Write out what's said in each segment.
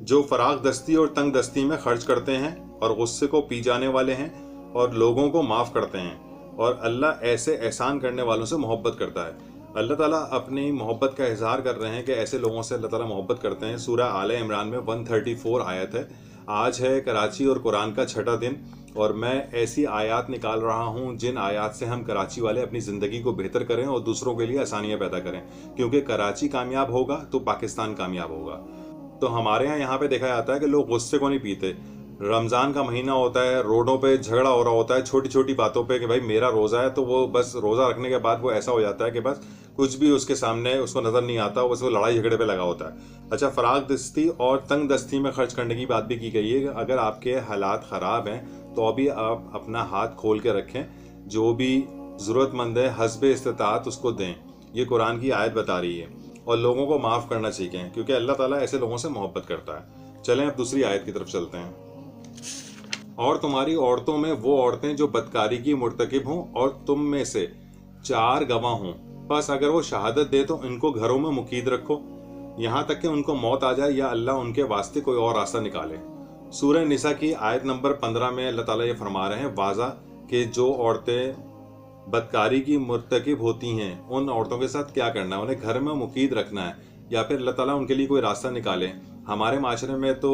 जो फराग दस्ती और तंग दस्ती में खर्च करते हैं और गुस्से को पी जाने वाले हैं और लोगों को माफ़ करते हैं, और अल्लाह ऐसे एहसान करने वालों से मोहब्बत करता है। अल्लाह ताला अपनी मोहब्बत का इजहार कर रहे हैं कि ऐसे लोगों से अल्लाह ताला मोहब्बत करते हैं। सूरह आले इमरान में 134 आयत है। आज है कराची और कुरान का छठा दिन, और मैं ऐसी आयत निकाल रहा हूँ जिन आयत से हम कराची वाले अपनी ज़िंदगी को बेहतर करें और दूसरों के लिए आसानियाँ पैदा करें, क्योंकि कराची कामयाब होगा तो पाकिस्तान कामयाब होगा। तो हमारे यहाँ पे देखा जाता है कि लोग गुस्से को नहीं पीते। रमज़ान का महीना होता है, रोडों पे झगड़ा हो रहा होता है छोटी छोटी बातों पे कि भाई मेरा रोज़ा है, तो वो बस रोज़ा रखने के बाद वो ऐसा हो जाता है कि बस कुछ भी उसके सामने उसको नज़र नहीं आता, बस वो लड़ाई झगड़े पे लगा होता है। अच्छा, फराग दस्ती और तंग दस्ती में खर्च करने की बात भी की गई है कि अगर आपके हालात ख़राब हैं तो अभी आप अपना हाथ खोल के रखें, जो भी ज़रूरतमंद है हस्बे इस्तिताअत उसको दें। ये कुरान की आयत बता रही है, और लोगों को माफ़ करना सीखें, क्योंकि अल्लाह ताला ऐसे लोगों से मोहब्बत करता है। चलें अब दूसरी आयत की तरफ चलते हैं। और तुम्हारी औरतों में वो औरतें जो बदकारी की मुर्तकिब हों और तुम में से 4 गवाह हों, बस अगर वो शहादत दे तो इनको घरों में मुकीद रखो यहाँ तक कि उनको मौत आ जाए या अल्लाह उनके वास्ते कोई और रास्ता निकाले। सूरह निसा की आयत नंबर 15 में अल्लाह ताला ये फरमा रहे हैं वाज़ा कि जो औरतें बदकारी की मुर्तकिब होती हैं उन औरतों के साथ क्या करना है, उन्हें घर में मुकीद रखना है या फिर अल्लाह ताला उनके लिए कोई रास्ता निकाले। हमारे माशरे में तो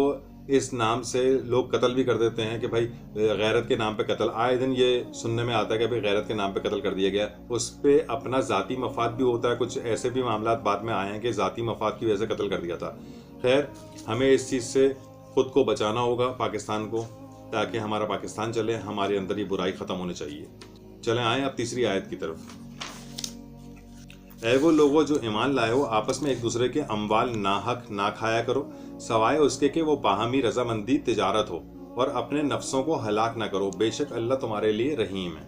इस नाम से लोग कत्ल भी कर देते हैं कि भाई गैरत के नाम पे कत्ल, आए दिन ये सुनने में आता है कि भाई गैरत के नाम पे कत्ल कर दिया गया। उस पर अपना ज़ाती मफाद भी होता है, कुछ ऐसे भी मामला बाद में आए हैं कि ज़ाती मफाद की वजह से कत्ल कर दिया था। खैर, हमें इस चीज़ से ख़ुद को बचाना होगा, पाकिस्तान को, ताकि हमारा पाकिस्तान चले, हमारे अंदर ये बुराई ख़त्म होनी चाहिए। चलें आएँ अब तीसरी आयत की तरफ। ऐ वो लोगों जो ईमान लाए हो, आपस में एक दूसरे के अम्वाल नाहक ना खाया करो, सवाए उसके कि वो बाहमी रजामंदी तिजारत हो, और अपने नफ्सों को हलाक ना करो, बेशक अल्लाह तुम्हारे लिए रहीम है।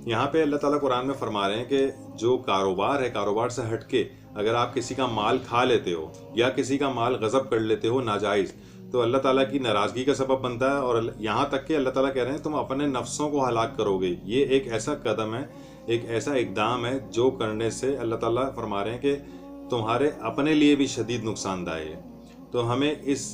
यहाँ पे अल्लाह ताला कुरान में फरमा रहे हैं कि जो कारोबार है, कारोबार से हटके अगर आप किसी का माल खा लेते हो या किसी का माल गज़ब कर लेते हो नाजायज़, तो अल्लाह ताला की नाराज़गी का सबब बनता है, और यहाँ तक कि अल्लाह ताला कह रहे हैं तुम अपने नफ्सों को हलाक करोगे। ये एक ऐसा कदम है, एक ऐसा इक़दाम है जो करने से अल्लाह ताला फरमा रहे हैं कि तुम्हारे अपने लिए भी शदीद नुकसानदायक है। तो हमें इस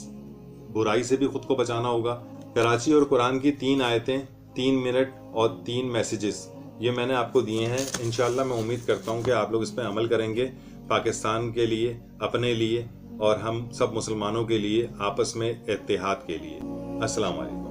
बुराई से भी ख़ुद को बचाना होगा। कराची और कुरान की 3 आयतें, 3 मिनट और 3 मैसेजेस ये मैंने आपको दिए हैं। इंशाअल्लाह मैं उम्मीद करता हूँ कि आप लोग इस पर अमल करेंगे, पाकिस्तान के लिए, अपने लिए और हम सब मुसलमानों के लिए, आपस में इत्तेहाद के लिए। अस्सलाम वालेकुम।